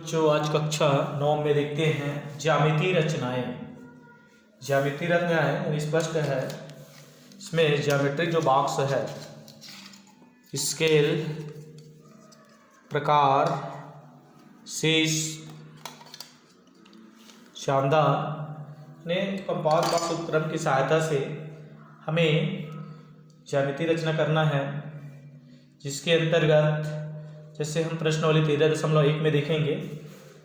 बच्चों, आज कक्षा 9 में देखते हैं ज्यामितीय रचनाएं। ज्यामितीय रचनाएं स्पष्ट है। इसमें ज्योमेट्रिक जो बॉक्स है, स्केल, प्रकार, शीर्ष, शानदार ने कंपास बॉक्स उपकरण की सहायता से हमें ज्यामितीय रचना करना है, जिसके अंतर्गत जैसे हम प्रश्नावली 13.1 में देखेंगे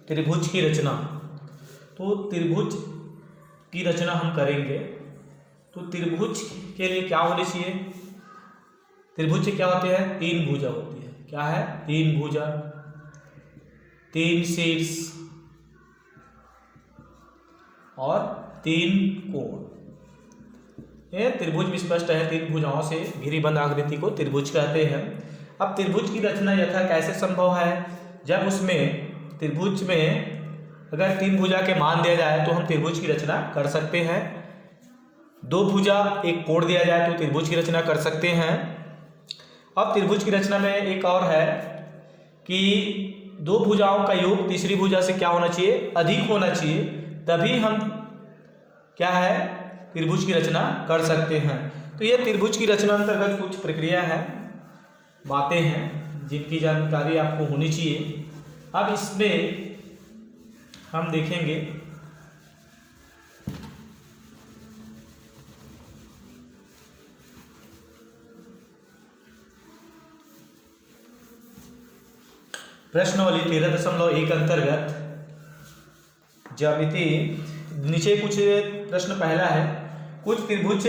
त्रिभुज की रचना। तो त्रिभुज की रचना हम करेंगे तो त्रिभुज के लिए क्या होनी चाहिए? त्रिभुज से क्या होते हैं? 3 भुजा होती है। क्या है? 3 भुजा, 3 शीर्ष और 3 कोण। ये त्रिभुज में स्पष्ट है। 3 भुजाओं से घिरी बंद आकृति को त्रिभुज कहते हैं। अब त्रिभुज की रचना यथा कैसे संभव है? जब उसमें त्रिभुज में अगर 3 भुजा के मान दिया जाए तो हम त्रिभुज की रचना कर सकते हैं। 2 भुजा 1 कोण दिया जाए तो त्रिभुज की रचना कर सकते हैं। अब त्रिभुज की रचना में एक और है कि 2 भुजाओं का योग तीसरी भुजा से क्या होना चाहिए? अधिक होना चाहिए, तभी हम क्या है त्रिभुज की रचना कर सकते हैं। तो ये त्रिभुज की रचना अंतर्गत कुछ प्रक्रिया है, बातें हैं जिनकी जानकारी आपको होनी चाहिए। अब इसमें हम देखेंगे प्रश्नावली 13.1 अंतर्गत ज्यामिति। नीचे कुछ प्रश्न पहला है, कुछ त्रिभुज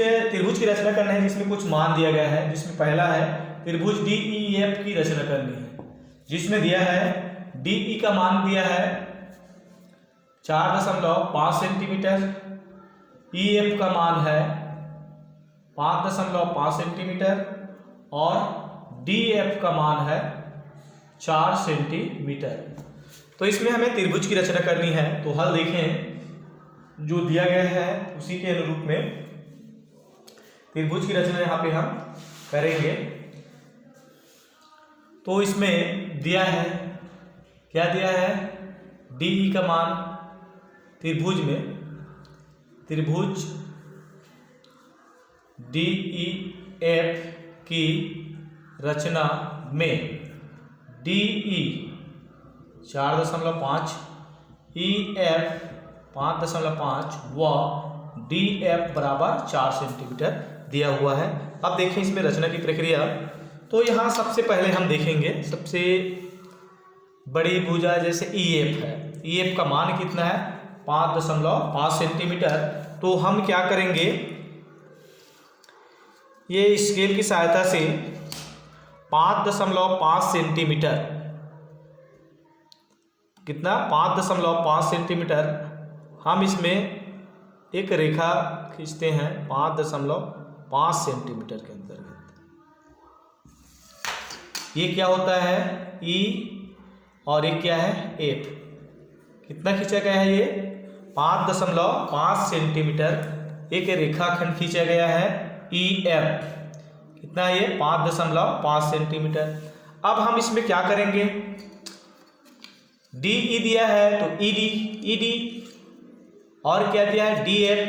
की रचना करना है जिसमें कुछ मान दिया गया है। जिसमें पहला है त्रिभुज DEF की रचना करनी है, जिसमें दिया है DE का मान दिया है 4.5 सेंटीमीटर, EF का मान है 5.5 सेंटीमीटर और DF का मान है 4 सेंटीमीटर। तो इसमें हमें त्रिभुज की रचना करनी है। तो हल देखें, जो दिया गया है उसी के अनुरूप में त्रिभुज की रचना यहाँ पे हम करेंगे। तो इसमें दिया है, क्या दिया है? DE का मान त्रिभुज में, त्रिभुज DEF की रचना में DE 4.5, EF 5.5 व DF बराबर 4 सेंटीमीटर दिया हुआ है। अब देखें इसमें रचना की प्रक्रिया। तो यहाँ सबसे पहले हम देखेंगे सबसे बड़ी भुजा जैसे EF है। EF का मान कितना है? 5.5 सेंटीमीटर। तो हम क्या करेंगे, ये स्केल की सहायता से 5.5 सेंटीमीटर, कितना? 5.5 सेंटीमीटर हम इसमें एक रेखा खींचते हैं 5.5 सेंटीमीटर के अंतर्गत। ये क्या होता है? E और ये क्या है? F। कितना खींचा गया है? ये 5.5 सेंटीमीटर एक रेखाखंड खींचा गया है EF। कितना है ये? 5.5 सेंटीमीटर। अब हम इसमें क्या करेंगे? DE दिया है तो ED और क्या दिया है? DF।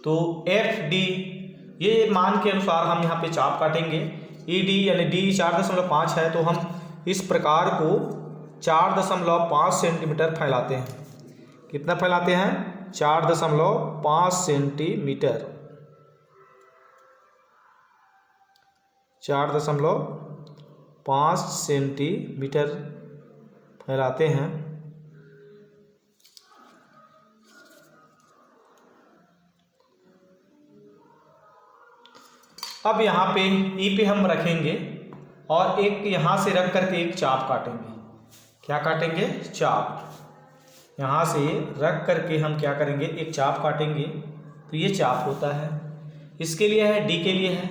तो FD, ये मान के अनुसार हम यहाँ पे चाप काटेंगे। ED यानी D 4.5 है तो हम इस प्रकार को 4.5 सेंटीमीटर फैलाते हैं। कितना फैलाते हैं? 4.5 सेंटीमीटर। 4.5 सेंटीमीटर फैलाते हैं। अब यहाँ पे E पे हम रखेंगे और एक यहाँ से रख करके एक चाप काटेंगे। क्या काटेंगे? चाप। यहाँ से रख करके हम क्या करेंगे? एक चाप काटेंगे। तो ये चाप होता है, इसके लिए है, D के लिए है।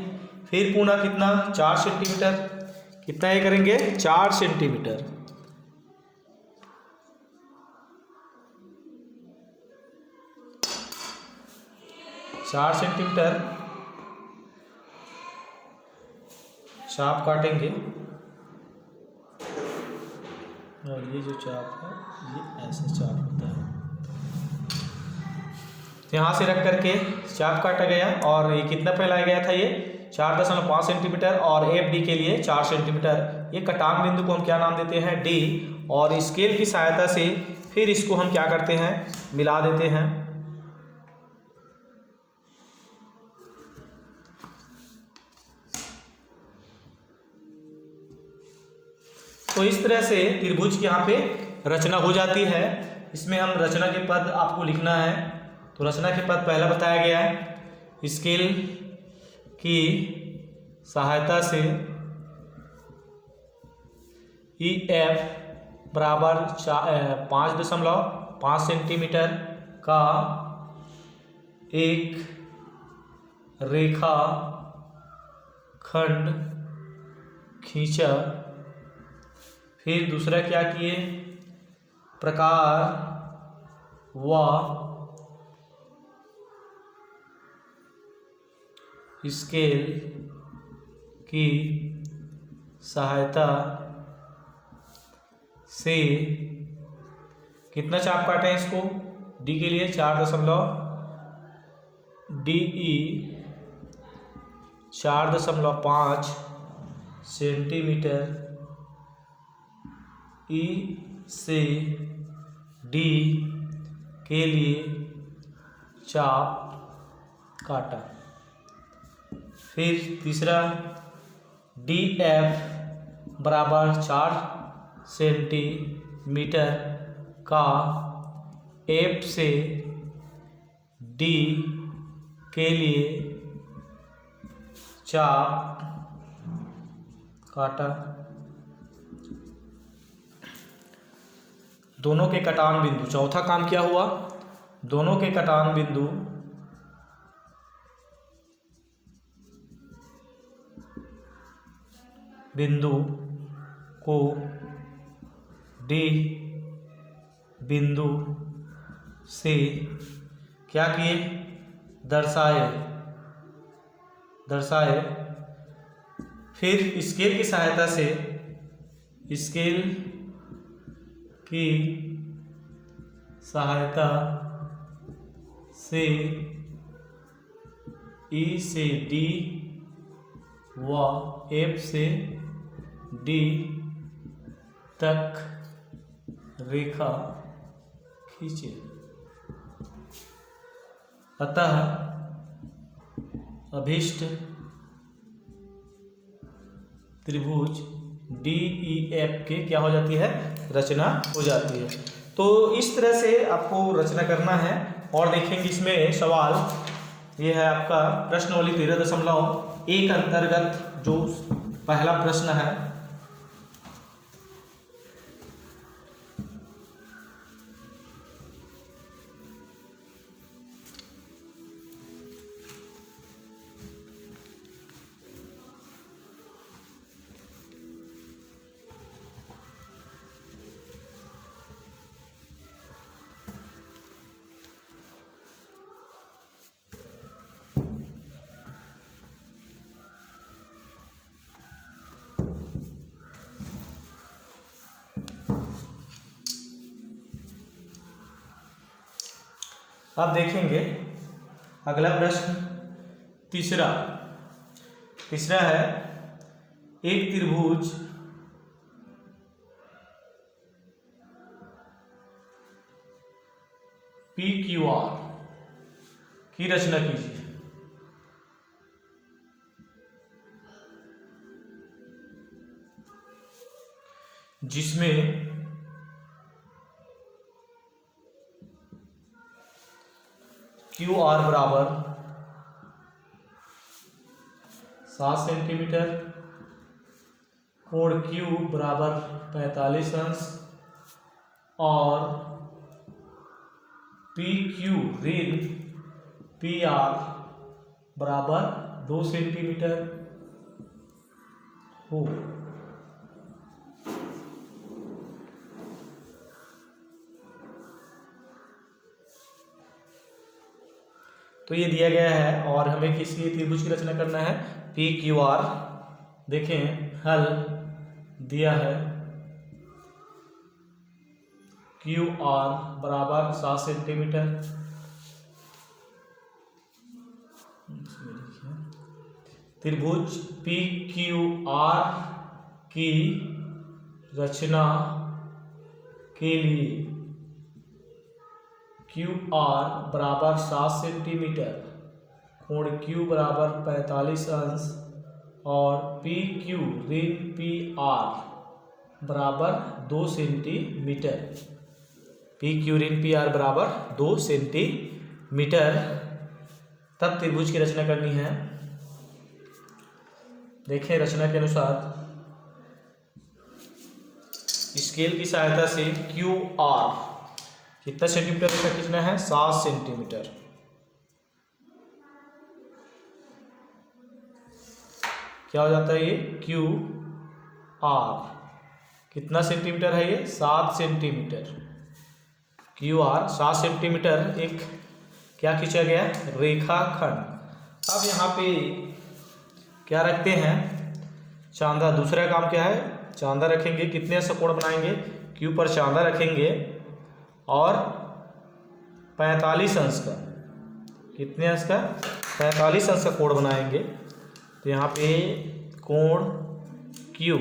फिर पुनः कितना? 4 सेंटीमीटर। कितना ये करेंगे? 4 सेंटीमीटर। 4 सेंटीमीटर चाप काटेंगे। और ये जो चाप है ये ऐसे चाप होता है। तो यहाँ से रख करके चाप काटा गया और ये कितना फैलाया गया था, ये 4.5 सेंटीमीटर और एफ डी के लिए 4 सेंटीमीटर। ये कटान बिंदु को हम क्या नाम देते हैं, डी। और स्केल की सहायता से फिर इसको हम क्या करते हैं, मिला देते हैं। तो इस तरह से त्रिभुज की यहाँ पे रचना हो जाती है। इसमें हम रचना के पद आपको लिखना है। तो रचना के पद पहला बताया गया है, स्केल की सहायता से ई एफ बराबर 5.5 सेंटीमीटर का एक रेखा खंड खींचा। फिर दूसरा क्या किए, प्रकार व स्केल की सहायता से कितना चाप काटे हैं इसको, डी के लिए 4.5 सेंटीमीटर, ई से डी के लिए चाप काटा। फिर तीसरा डी एफ बराबर 4 सेंटीमीटर का एफ से डी के लिए चाप काटा। दोनों के कटान बिंदु, चौथा काम क्या हुआ, दोनों के कटान बिंदु को डी बिंदु से क्या किए, दर्शाए। फिर स्केल की सहायता से, स्केल की सहायता से ई से डी व एफ से डी तक रेखा खींचे। अतः अभिष्ट त्रिभुज डी ई एफ के क्या हो जाती है, रचना हो जाती है। तो इस तरह से आपको रचना करना है। और देखेंगे इसमें सवाल, ये है आपका प्रश्नावली 13.1 अंतर्गत जो पहला प्रश्न है। अब देखेंगे अगला प्रश्न, तीसरा है, एक त्रिभुज पी क्यू आर की रचना कीजिए। जिसमें क्यू आर बराबर 7 सेंटीमीटर, कोण क्यू बराबर 45 अंश और पी क्यू ऋण पी आर बराबर 2 सेंटीमीटर हो। तो ये दिया गया है और हमें किसी त्रिभुज की रचना करना है, पी क्यू आर। देखें हल दिया है, क्यू आर बराबर 7 सेंटीमीटर। त्रिभुज पी क्यू आर की रचना के लिए क्यू आर बराबर 7 सेंटीमीटर, कोण क्यू बराबर 45 अंश और पी क्यू ऋण पी आर बराबर 2 सेंटीमीटर। पी क्यू ऋण पी आर बराबर 2 सेंटीमीटर। तब त्रिभुज की रचना करनी है। देखें रचना के अनुसार स्केल की सहायता से क्यू आर कितना सेंटीमीटर का खींचना है, 7 सेंटीमीटर। क्या हो जाता है ये क्यू आर कितना सेंटीमीटर है, ये 7 सेंटीमीटर। क्यू आर 7 सेंटीमीटर एक क्या खींचा गया, रेखाखंड। अब यहाँ पे क्या रखते हैं, चांदा। दूसरा काम क्या है, चांदा रखेंगे। कितने से कोण बनाएंगे, क्यू पर चांदा रखेंगे और 45 अंश का, कितने अंश का, 45 अंश का कोण बनाएंगे। तो यहाँ पे कोण क्यू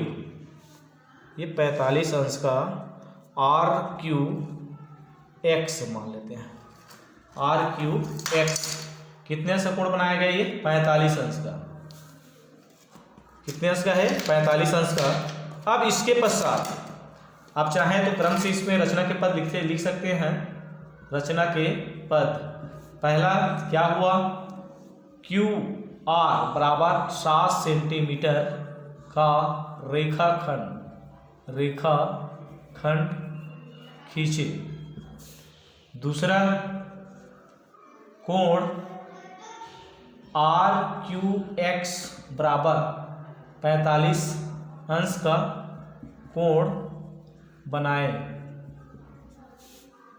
ये 45 अंश का आर क्यू एक्स मान लेते हैं। आर क्यू एक्स कितने अंश का कोण बनाया गया, ये 45 अंश का। कितने अंश का है, 45 अंश का। अब इसके पश्चात आप चाहें तो क्रम से इसमें रचना के पद लिख सकते हैं। रचना के पद, पहला क्या हुआ, क्यू आर बराबर 7 सेंटीमीटर का रेखाखंड खींचे। दूसरा कोण आर क्यू एक्स बराबर 45 अंश का कोण बनाए।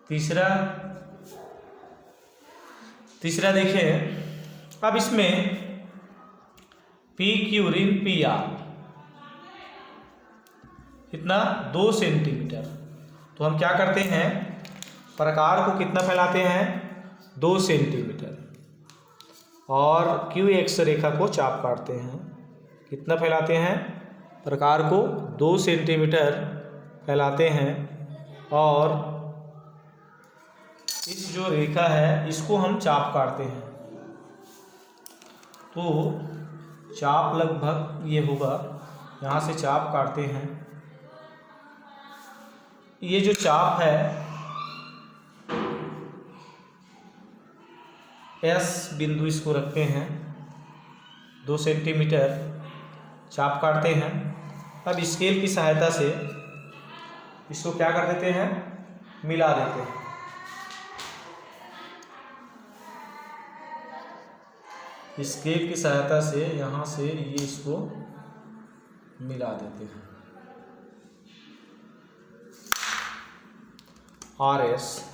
तीसरा देखें, अब इसमें पी क्यू ऋण पी आर कितना, 2 सेंटीमीटर। तो हम क्या करते हैं, प्रकार को कितना फैलाते हैं, 2 सेंटीमीटर, और क्यू एक्स रेखा को चाप काटते हैं। कितना फैलाते हैं, प्रकार को 2 सेंटीमीटर फैलाते हैं, और इस जो रेखा है इसको हम चाप काटते हैं। तो चाप लगभग ये होगा, यहाँ से चाप काटते हैं। ये जो चाप है एस बिंदु इसको रखते हैं, 2 सेंटीमीटर चाप काटते हैं। अब स्केल की सहायता से इसको क्या कर देते हैं, मिला देते हैं। स्केल की सहायता से यहाँ से ये इसको मिला देते हैं। आर एस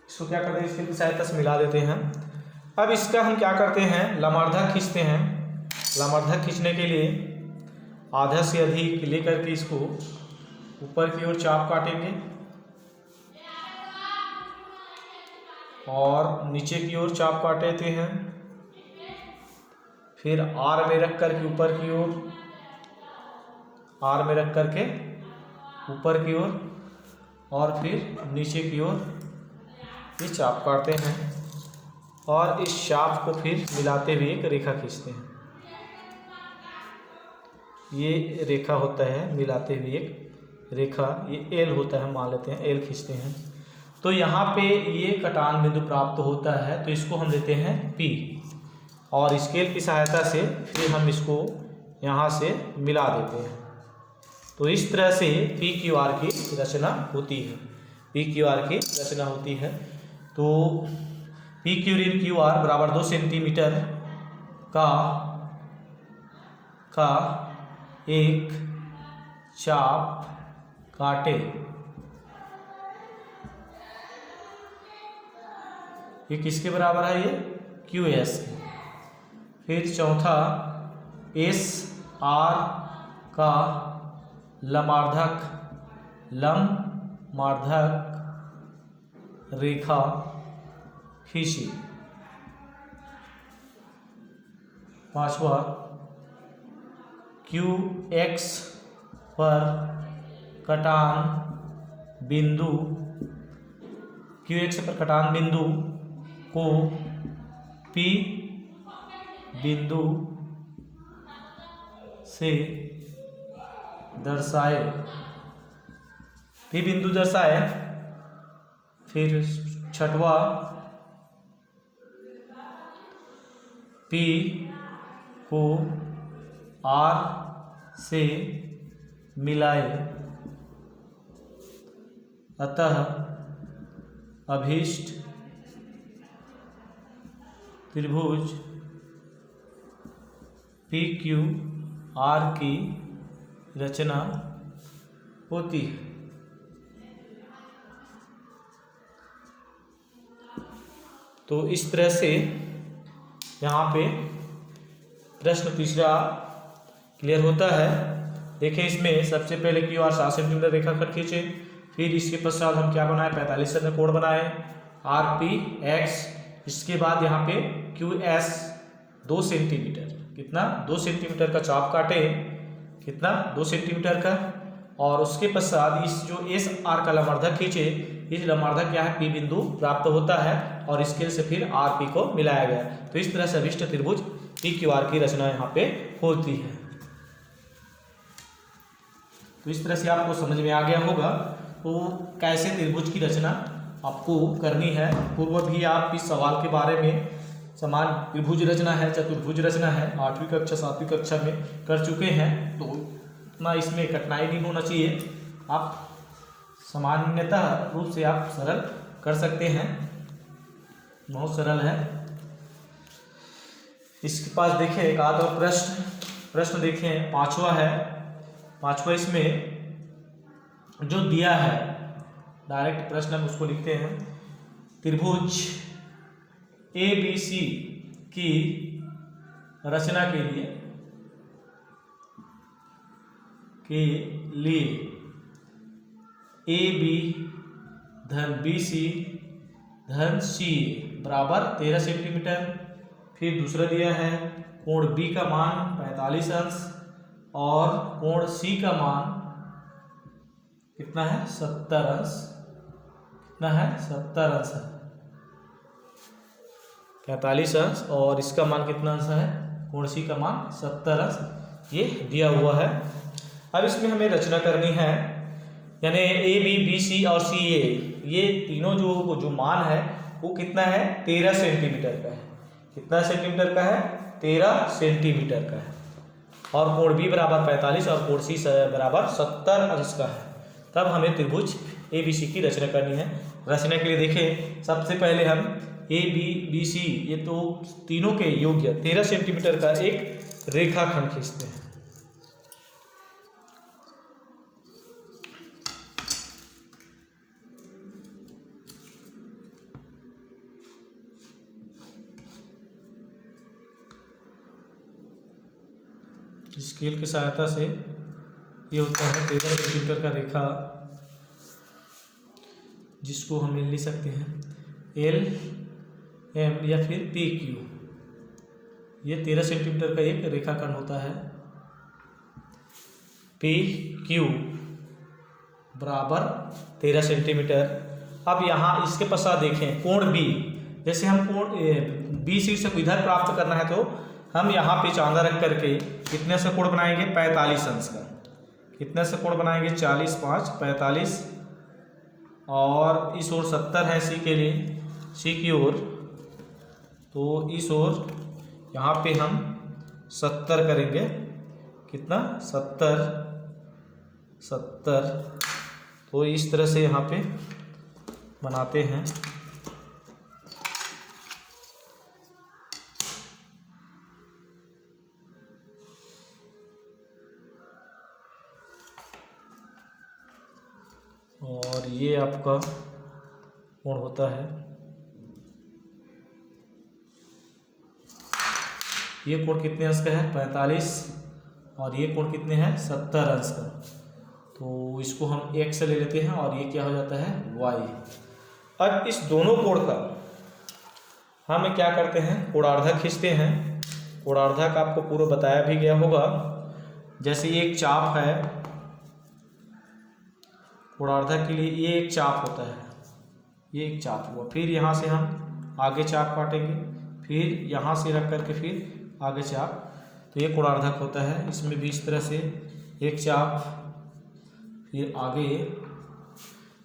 इसको क्या करते हैं, स्केल की सहायता से मिला देते हैं। अब इसका हम क्या करते हैं, लमार्धक खींचते हैं। लमार्धक खींचने के लिए आधा से अधिक लेकर के इसको ऊपर की ओर चाप काटेंगे और नीचे की ओर चाप काट देते हैं। फिर आर में रख करके ऊपर की ओर, आर में रख करके ऊपर की ओर, और फिर नीचे की ओर ये चाप काटते हैं, और इस चाप को फिर मिलाते हुए एक रेखा खींचते हैं। ये रेखा होता है, मिलाते हुए एक रेखा, ये एल होता है, मान लेते हैं एल खींचते हैं। तो यहाँ पे ये कटान बिंदु प्राप्त होता है, तो इसको हम लेते हैं P, और स्केल की सहायता से फिर हम इसको यहाँ से मिला देते हैं। तो इस तरह से पी क्यू आर की रचना होती है। पी क्यू आर की रचना होती है। तो पी क्यू ऋण क्यू आर बराबर 2 सेंटीमीटर का एक चाप काटे। ये किसके बराबर है, ये क्यू एस। फिर चौथा एस आर का लमार्धक मार्धक रेखा खींची। पांचवा, QX पर कटान बिंदु, QX पर कटान बिंदु को P बिंदु से दर्शाए। P बिंदु दर्शाए। फिर छठवा, P को R से मिलाए, अतः अभीष्ट त्रिभुज PQR की रचना होती है। तो इस तरह से यहाँ पे प्रश्न तीसरा क्लियर होता है। देखें, इसमें सबसे पहले QR 7 सेंटीमीटर रेखाखंड खींचे, फिर इसके पश्चात हम क्या बनाए, 45 का कोण बनाए, RPX। इसके बाद यहाँ पे QS 2 सेंटीमीटर, कितना 2 सेंटीमीटर का चाप काटे, कितना 2 सेंटीमीटर का, और उसके पश्चात इस जो SR का लंबवर्धक खींचे, इस लंबवर्धक क्या है, P बिंदु प्राप्त होता है और इसके से फिर RP को मिलाया गया। तो इस तरह से अभिष्ट त्रिभुज PQR की रचना यहाँ पे होती है। तो इस तरह से आपको समझ में आ गया होगा तो कैसे त्रिभुज की रचना आपको करनी है। पूर्व भी आप इस सवाल के बारे में समान त्रिभुज रचना है, चतुर्भुज रचना है, 8वीं कक्षा 7वीं कक्षा में कर चुके हैं। तो इतना इसमें कठिनाई नहीं होना चाहिए, आप सामान्यतः रूप से आप सरल कर सकते हैं, बहुत सरल है। इसके पास देखें एक आध और प्रश्न देखें, पांचवा है। पांचवा इसमें जो दिया है डायरेक्ट प्रश्न हम उसको लिखते हैं। त्रिभुज ABC की रचना के लिए AB धन BC धन CA बराबर 13 सेंटीमीटर। फिर दूसरा दिया है कोण B का मान 45 अंश और कोण C का मान कितना है, 70 अंश। कितना है, 70 अंश है, 45 अंश और इसका मान कितना अंश है, कोण C का मान 70 अंश, ये दिया हुआ है। अब इसमें हमें रचना करनी है, यानी AB BC और CA ये तीनों जो मान है वो कितना है, 13 सेंटीमीटर का है। कितना सेंटीमीटर का है, 13 सेंटीमीटर का है। और कोण B बराबर 45 और कोण C बराबर 70 अंश का है। तब हमें त्रिभुज ABC की रचना करनी है। रचना के लिए देखें, सबसे पहले हम AB BC ये तो तीनों के योग्य 13 सेंटीमीटर का एक रेखाखंड खींचते हैं। स्केल की सहायता से ये होता है 13 सेंटीमीटर का रेखा, जिसको हम लिख सकते हैं LM या फिर PQ। ये 13 सेंटीमीटर का एक रेखाखंड होता है। PQ बराबर 13 सेंटीमीटर। अब यहाँ इसके पश्चात देखें कोण B, जैसे हम कोण BC से इधर प्राप्त करना है तो हम यहाँ पे चांदा रख करके कितने से कोण बनाएंगे, 45 अंश का। कितने से कोण बनाएंगे, 40 5 45 और इस ओर 70 है C के लिए, C की ओर, तो इस ओर यहाँ पे हम 70 करेंगे। कितना, 70। तो इस तरह से यहाँ पे बनाते हैं। और ये आपका कोण होता है, ये कोण कितने अंश का है, 45 और ये कोण कितने हैं, 70 अंश का। तो इसको हम x ले लेते हैं और ये क्या हो जाता है y। अब इस दोनों कोण का हम क्या करते हैं, कोणार्धक खींचते हैं। कोणार्धक आपको पूरा बताया भी गया होगा। जैसे ये एक चाप है, कोणार्धक के लिए ये एक चाप होता है, ये एक चाप हुआ। फिर यहाँ से हम आगे चाप काटेंगे, फिर यहाँ से रख करके फिर आगे चाप, तो ये कोणार्धक होता है। इसमें भी इस तरह से एक चाप फिर आगे,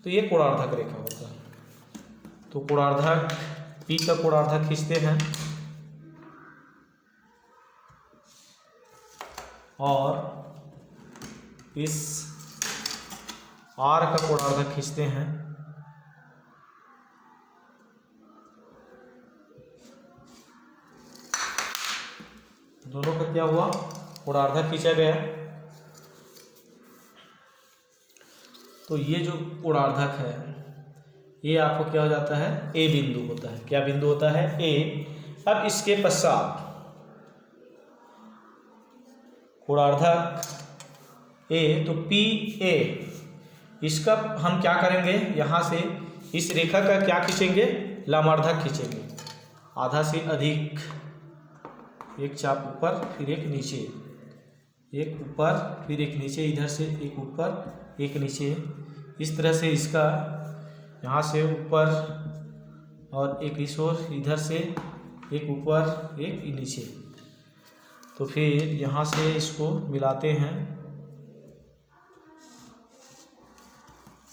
तो ये कोणार्धक रेखा होता है। तो कोणार्धक P का कोणार्धक खींचते हैं और इस R का कोणार्धक खींचते हैं। दोनों का क्या हुआ, कोणार्धक खींचा गया। तो ये जो कोणार्धक है ये आपको क्या हो जाता है, A बिंदु होता है। क्या बिंदु होता है, A। अब इसके पश्चात कोणार्धक A, तो PA, इसका हम क्या करेंगे, यहाँ से इस रेखा का क्या खींचेंगे, लंबार्धक खींचेंगे। आधा से अधिक, एक चाप ऊपर फिर एक नीचे, एक ऊपर फिर एक नीचे, इधर से एक ऊपर एक नीचे, इस तरह से इसका यहाँ से ऊपर और एक इस ओर, इधर से एक ऊपर एक नीचे। तो फिर यहाँ से इसको मिलाते हैं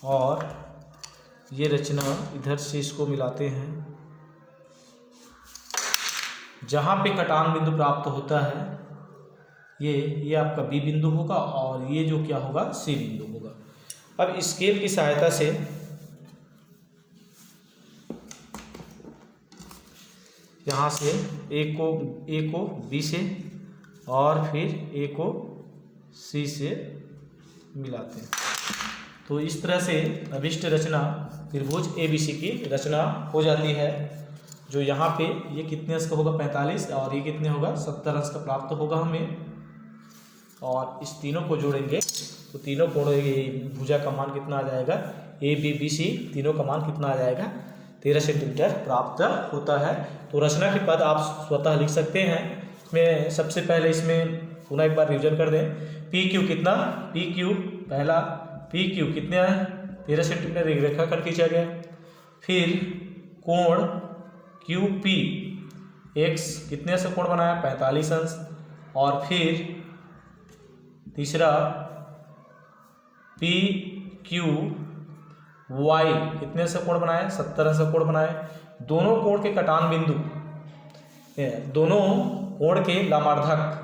और ये रचना इधर से इसको मिलाते हैं। जहाँ पे कटान बिंदु प्राप्त होता है ये आपका B बिंदु होगा और ये जो क्या होगा, C बिंदु होगा। अब स्केल की सहायता से यहाँ से A को B से और फिर A को C से मिलाते हैं। तो इस तरह से अभिष्ट रचना त्रिभुज ABC की रचना हो जाती है। जो यहाँ पे ये कितने अंश का होगा, 45, और ये कितने होगा, 70 अंश का प्राप्त होगा हमें। और इस तीनों को जोड़ेंगे तो तीनों कोणों, भुजा का मान कितना आ जाएगा, ABBC, तीनों का मान कितना आ जाएगा, 13 सेंटीमीटर प्राप्त होता है। तो रचना के पद आप स्वतः लिख सकते हैं। इसमें सबसे पहले इसमें पुनः एक बार रिविजन कर दें। PQ कितना, PQ पहला PQ कितने है, 13 सेंटीमीटर एक रेखाखंड खींचा गया। फिर कोण QP X कितने से कोण बनाया, 45 अंश। और फिर तीसरा PQY कितने से कोण बनाए, 70 से कोण बनाए। दोनों कोण के कटान बिंदु, दोनों कोण के लंबार्धक,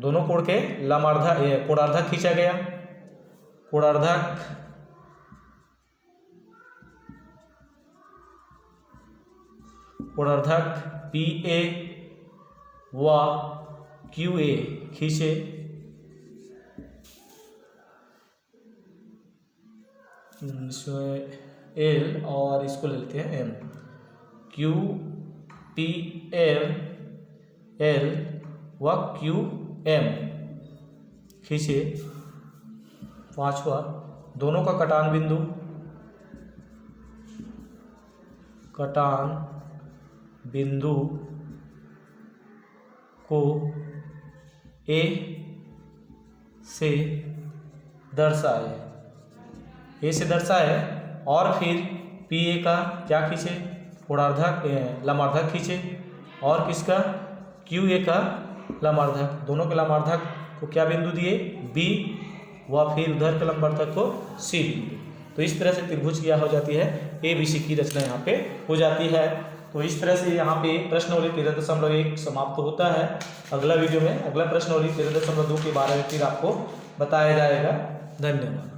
दोनों कोण के लंबार्धक कोणार्धक खींचा गया। कोणार्धक PA व QA खींचे। इसमें L और इसको ले लेते हैं M। QPL L व QM खींचे। पांचवा, दोनों का कटान बिंदु, को A से दर्शाए, और फिर PA का क्या खींचे, कोणार्धक लंबार्धक खींचे। और किसका, QA का लंबार्धक। दोनों के लंबार्धक को क्या बिंदु दिए, B, व फिर उधर के लंबार्धक को C बिंदु। तो इस तरह से त्रिभुज क्या हो जाती है, ABC की रचना यहाँ पे हो जाती है। तो इस तरह से यहाँ पे प्रश्नावली 13.1 समाप्त होता है। अगला वीडियो में अगला प्रश्नावली 13.2 के बारे में फिर आपको बताया जाएगा। धन्यवाद।